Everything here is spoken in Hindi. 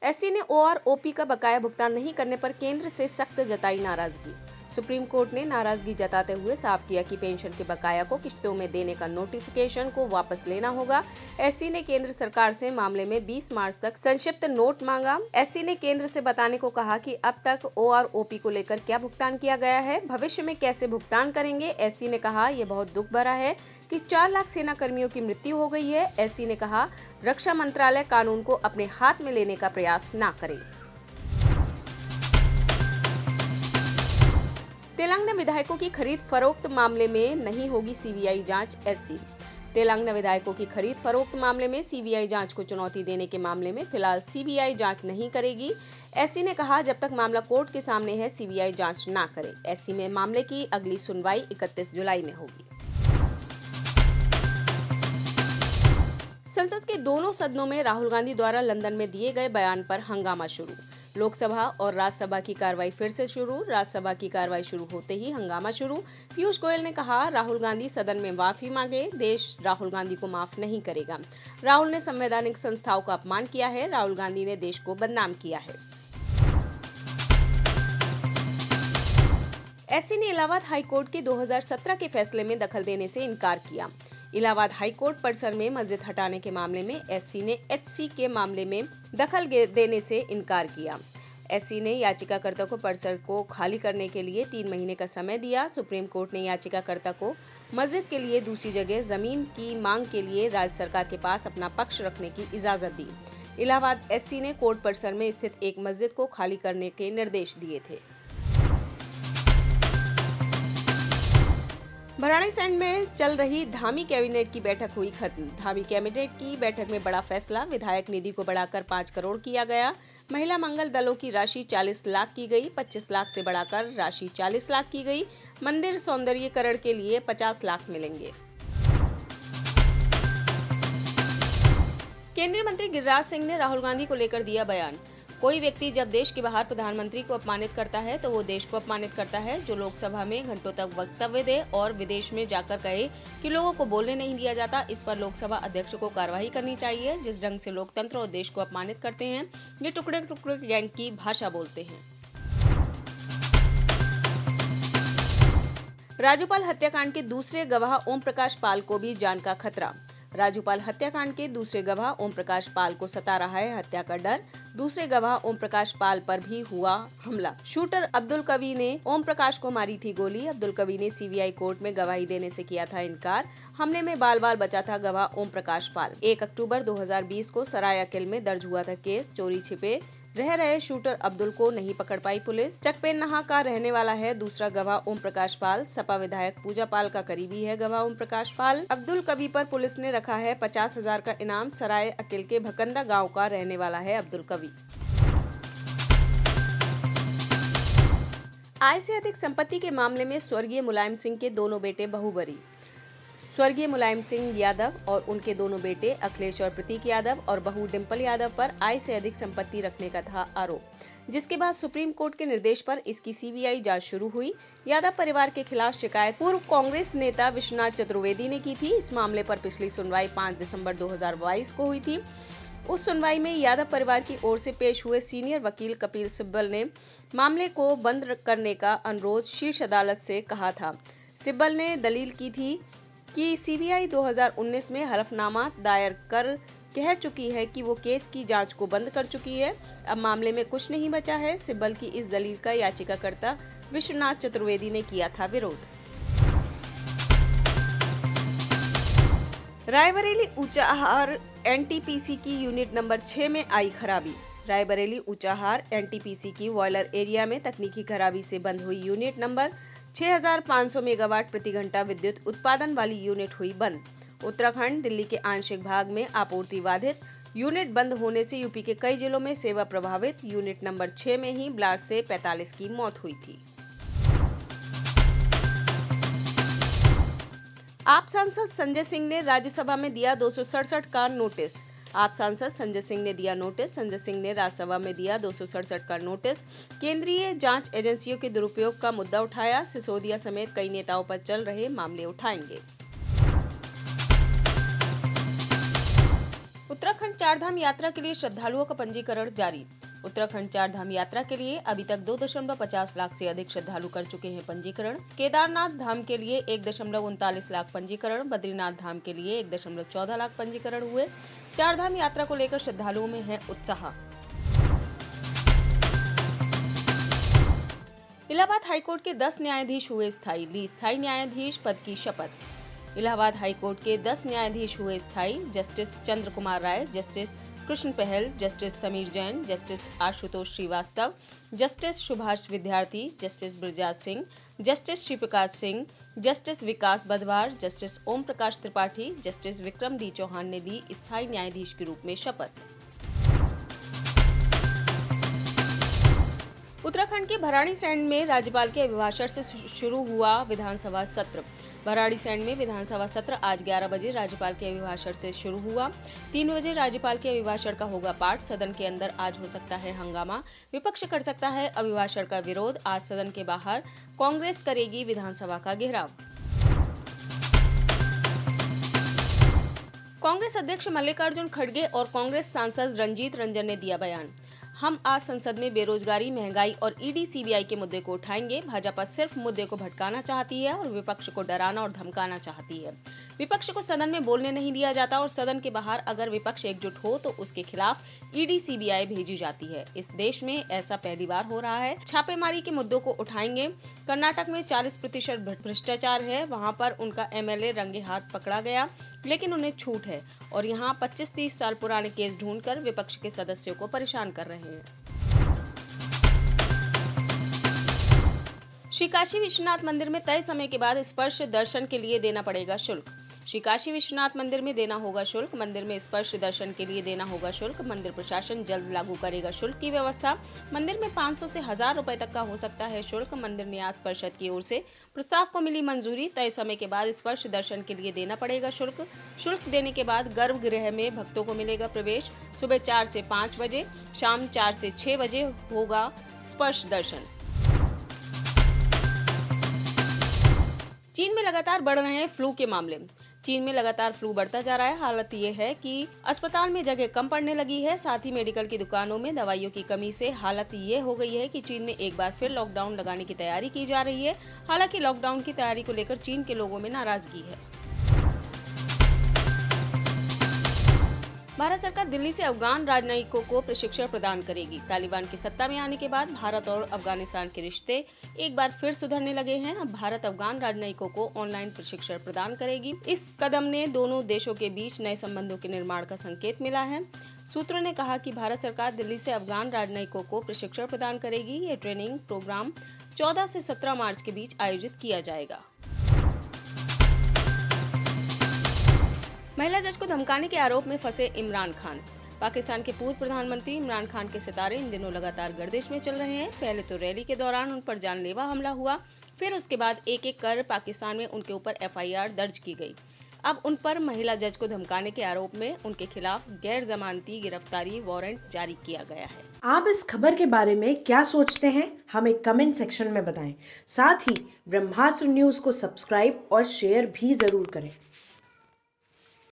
एससी ने ओआरओपी का बकाया भुगतान नहीं करने पर केंद्र से सख्त जताई नाराजगी। सुप्रीम कोर्ट ने नाराजगी जताते हुए साफ किया कि पेंशन के बकाया को किश्तों में देने का नोटिफिकेशन को वापस लेना होगा। एससी ने केंद्र सरकार से मामले में 20 मार्च तक संक्षिप्त नोट मांगा। एससी ने केंद्र से बताने को कहा कि अब तक ओआरओपी को लेकर क्या भुगतान किया गया है, भविष्य में कैसे भुगतान करेंगे। एससी ने कहा यह बहुत दुख भरा है कि 4 लाख सेना कर्मियों की मृत्यु हो गई है। एससी ने कहा रक्षा मंत्रालय कानून को अपने हाथ में लेने का प्रयास न करे। तेलंगाना विधायकों की खरीद फरोख्त मामले में नहीं होगी सीबीआई जांच। एससी तेलंगाना विधायकों की खरीद फरोख्त मामले में सीबीआई जांच को चुनौती देने के मामले में फिलहाल सीबीआई जांच नहीं करेगी। एससी ने कहा जब तक मामला कोर्ट के सामने है सीबीआई जांच ना करे। एससी में मामले की अगली सुनवाई 31 जुलाई में होगी। संसद के दोनों सदनों में राहुल गांधी द्वारा लंदन में दिए गए बयान पर हंगामा शुरू। लोकसभा और राज्यसभा की कार्रवाई फिर से शुरू। राज्यसभा की कार्रवाई शुरू होते ही हंगामा शुरू। पीयूष गोयल ने कहा राहुल गांधी सदन में माफी मांगे, देश राहुल गांधी को माफ नहीं करेगा। राहुल ने संवैधानिक संस्थाओं का अपमान किया है। राहुल गांधी ने देश को बदनाम किया है। एससी ने इलाहाबाद हाईकोर्ट के 2017 के फैसले में दखल देने से इनकार किया। इलाहाबाद हाईकोर्ट परिसर में मस्जिद हटाने के मामले में एससी ने एचसी के मामले में दखल देने से इनकार किया। एससी ने याचिकाकर्ता को परिसर को खाली करने के लिए 3 महीने का समय दिया। सुप्रीम कोर्ट ने याचिकाकर्ता को मस्जिद के लिए दूसरी जगह जमीन की मांग के लिए राज्य सरकार के पास अपना पक्ष रखने की इजाजत दी। इलाहाबाद एससी ने कोर्ट परिसर में स्थित एक मस्जिद को खाली करने के निर्देश दिए थे। भराड़ीसैंण में चल रही धामी कैबिनेट की बैठक हुई खत्म। धामी कैबिनेट की बैठक में बड़ा फैसला, विधायक निधि को बढ़ाकर 5 करोड़ किया गया। महिला मंगल दलों की राशि 40 लाख की गई, 25 लाख से बढ़ाकर राशि 40 लाख की गई। मंदिर सौंदर्यीकरण के लिए 50 लाख मिलेंगे। केंद्रीय मंत्री गिरिराज सिंह ने राहुल गांधी को लेकर दिया बयान। कोई व्यक्ति जब देश के बाहर प्रधानमंत्री को अपमानित करता है तो वो देश को अपमानित करता है। जो लोकसभा में घंटों तक वक्तव्य दे और विदेश में जाकर कहे कि लोगों को बोलने नहीं दिया जाता, इस पर लोकसभा अध्यक्ष को कार्रवाई करनी चाहिए। जिस ढंग से लोकतंत्र और देश को अपमानित करते हैं, ये टुकड़े टुकड़े गैंग की भाषा बोलते हैं। राजूपाल हत्याकांड के दूसरे गवाह ओम प्रकाश पाल को भी जान का खतरा। राजूपाल हत्याकांड के दूसरे गवाह ओम प्रकाश पाल को सता रहा है हत्या का डर। दूसरे गवाह ओम प्रकाश पाल पर भी हुआ हमला। शूटर अब्दुल कवी ने ओम प्रकाश को मारी थी गोली। अब्दुल कवी ने सीबीआई कोर्ट में गवाही देने से किया था इनकार। हमले में बाल बाल बचा था गवाह ओम प्रकाश पाल। 1 अक्टूबर 2020 को सराय अकिल में दर्ज हुआ था केस। चोरी छिपे रह रहे शूटर अब्दुल को नहीं पकड़ पाई पुलिस। चकपेन्नाहा का रहने वाला है दूसरा गवाह ओम प्रकाश पाल। सपा विधायक पूजा पाल का करीबी है गवाह ओम प्रकाश पाल। अब्दुल कवी पर पुलिस ने रखा है 50,000 का इनाम। सराय अकिल के भकंदा गांव का रहने वाला है अब्दुल कवी। आय से अधिक संपत्ति के मामले में स्वर्गीय मुलायम सिंह के दोनों बेटे बहुबरी। स्वर्गीय मुलायम सिंह यादव और उनके दोनों बेटे अखिलेश और प्रतीक यादव और बहू डिंपल यादव पर आय से अधिक संपत्ति रखने का था आरोप, जिसके बाद सुप्रीम कोर्ट के निर्देश पर इसकी सीबीआई जांच शुरू हुई। यादव परिवार के खिलाफ शिकायत पूर्व कांग्रेस नेता विश्वनाथ चतुर्वेदी ने की थी। इस मामले पर पिछली सुनवाई 5 दिसंबर 2022 को हुई थी। उस सुनवाई में यादव परिवार की ओर से पेश हुए सीनियर वकील कपिल सिब्बल ने मामले को बंद करने का अनुरोध शीर्ष अदालत से कहा था। सिब्बल ने दलील की थी कि सीबीआई 2019 में हलफनामा दायर कर कह चुकी है कि वो केस की जांच को बंद कर चुकी है। अब मामले में कुछ नहीं बचा है। सिब्बल की इस दलील का याचिकाकर्ता विश्वनाथ चतुर्वेदी ने किया था विरोध। रायबरेली ऊंचाहार एनटीपीसी की यूनिट नंबर 6 में आई खराबी। रायबरेली ऊंचाहार एनटीपीसी की बॉयलर एरिया में तकनीकी खराबी से बंद हुई यूनिट नंबर 6500 मेगावाट प्रति घंटा विद्युत उत्पादन वाली यूनिट हुई बंद। उत्तराखंड, दिल्ली के आंशिक भाग में आपूर्ति बाधित। यूनिट बंद होने से यूपी के कई जिलों में सेवा प्रभावित। यूनिट नंबर 6 में ही ब्लास्ट से 45 की मौत हुई थी। आप सांसद संजय सिंह ने राज्यसभा में दिया 267 का नोटिस। आप सांसद संजय सिंह ने दिया नोटिस। संजय सिंह ने राज्यसभा में दिया 267 का नोटिस। केंद्रीय जांच एजेंसियों के दुरुपयोग का मुद्दा उठाया। सिसोदिया समेत कई नेताओं पर चल रहे मामले उठाएंगे। उत्तराखंड चारधाम यात्रा के लिए श्रद्धालुओं का पंजीकरण जारी। उत्तराखंड चारधाम यात्रा के लिए अभी तक 2.50 लाख से अधिक श्रद्धालु कर चुके हैं पंजीकरण। केदारनाथ धाम के लिए 1.39 लाख पंजीकरण, बद्रीनाथ धाम के लिए 1.14 लाख पंजीकरण हुए। चारधाम यात्रा को लेकर श्रद्धालुओं में है उत्साह। इलाहाबाद हाईकोर्ट के 10 न्यायाधीश हुए स्थायी, ली स्थायी न्यायाधीश पद की शपथ। इलाहाबाद हाईकोर्ट के 10 न्यायाधीश हुए स्थायी। Justice Chandra Kumar Rai, justice Krishna Pahal, justice Sameer Jain, justice Ashutosh Srivastava, justice Subhash Vidyarthi, justice Brajraj Singh, justice Shriprakash Singh, justice Vikas Badhwar, justice Om Prakash Tripathi, justice Vikram D Chauhan ने ली स्थायी न्यायाधीश के रूप में शपथ। उत्तराखंड के भराड़ीसैंण में राज्यपाल के अभिभाषण से शुरू हुआ विधानसभा सत्र। भराड़ीसैंण में विधानसभा सत्र आज 11 बजे राज्यपाल के अभिभाषण से शुरू हुआ। 3 बजे राज्यपाल के अभिभाषण का होगा पाठ। सदन के अंदर आज हो सकता है हंगामा, विपक्ष कर सकता है अभिभाषण का विरोध। आज सदन के बाहर कांग्रेस करेगी विधानसभा का घेराव। कांग्रेस अध्यक्ष मल्लिकार्जुन खड़गे और कांग्रेस सांसद रंजीत रंजन ने दिया बयान। हम आज संसद में बेरोजगारी, महंगाई और ईडी सीबीआई के मुद्दे को उठाएंगे। भाजपा सिर्फ मुद्दे को भटकाना चाहती है और विपक्ष को डराना और धमकाना चाहती है। विपक्ष को सदन में बोलने नहीं दिया जाता और सदन के बाहर अगर विपक्ष एकजुट हो तो उसके खिलाफ ईडी सीबीआई भेजी जाती है। इस देश में ऐसा पहली बार हो रहा है। छापेमारी के मुद्दों को उठाएंगे। कर्नाटक में 40% भ्रष्टाचार है, वहां पर उनका एमएलए रंगे हाथ पकड़ा गया, लेकिन उन्हें छूट है और यहाँ 25-30 साल पुराने केस ढूंढकर विपक्ष के सदस्यों को परेशान कर रहे हैं। श्री काशी विश्वनाथ मंदिर में तय समय के बाद स्पर्श दर्शन के लिए देना पड़ेगा शुल्क। श्री काशी विश्वनाथ मंदिर में देना होगा शुल्क। मंदिर में स्पर्श दर्शन के लिए देना होगा शुल्क। मंदिर प्रशासन जल्द लागू करेगा शुल्क की व्यवस्था। मंदिर में 500 से 1000 रुपए तक का हो सकता है शुल्क। मंदिर न्यास परिषद की ओर से प्रस्ताव को मिली मंजूरी। तय समय के बाद स्पर्श दर्शन के लिए देना पड़ेगा शुल्क। शुल्क देने के बाद गर्भगृह में भक्तों को मिलेगा प्रवेश। सुबह 4 से 5 बजे, शाम 4 से 6 बजे होगा स्पर्श दर्शन। चीन में लगातार बढ़ रहे हैं फ्लू के मामले। चीन में लगातार फ्लू बढ़ता जा रहा है। हालत ये है कि अस्पताल में जगह कम पड़ने लगी है। साथ ही मेडिकल की दुकानों में दवाइयों की कमी से हालत ये हो गई है कि चीन में एक बार फिर लॉकडाउन लगाने की तैयारी की जा रही है। हालांकि लॉकडाउन की तैयारी को लेकर चीन के लोगों में नाराजगी है। भारत सरकार दिल्ली से अफगान राजनयिकों को प्रशिक्षण प्रदान करेगी। तालिबान की सत्ता में आने के बाद भारत और अफगानिस्तान के रिश्ते एक बार फिर सुधरने लगे हैं। अब भारत अफगान राजनयिकों को ऑनलाइन प्रशिक्षण प्रदान करेगी। इस कदम ने दोनों देशों के बीच नए संबंधों के निर्माण का संकेत मिला है। सूत्रों ने कहा कि भारत सरकार दिल्ली से अफगान राजनयिकों को प्रशिक्षण प्रदान करेगी। ये ट्रेनिंग प्रोग्राम 14 से 17 मार्च के बीच आयोजित किया जाएगा। महिला जज को धमकाने के आरोप में फंसे इमरान खान। पाकिस्तान के पूर्व प्रधानमंत्री इमरान खान के सितारे इन दिनों लगातार गर्दिश में चल रहे हैं। पहले तो रैली के दौरान उन पर जानलेवा हमला हुआ, फिर उसके बाद एक एक कर पाकिस्तान में उनके ऊपर एफआईआर दर्ज की गई। अब उन पर महिला जज को धमकाने के आरोप में उनके खिलाफ गैर जमानती गिरफ्तारी वारंट जारी किया गया है। आप इस खबर के बारे में क्या सोचते हैं, हमें कमेंट सेक्शन में बताएं। साथ ही ब्रह्मास्त्र न्यूज को सब्सक्राइब और शेयर भी जरूर करें।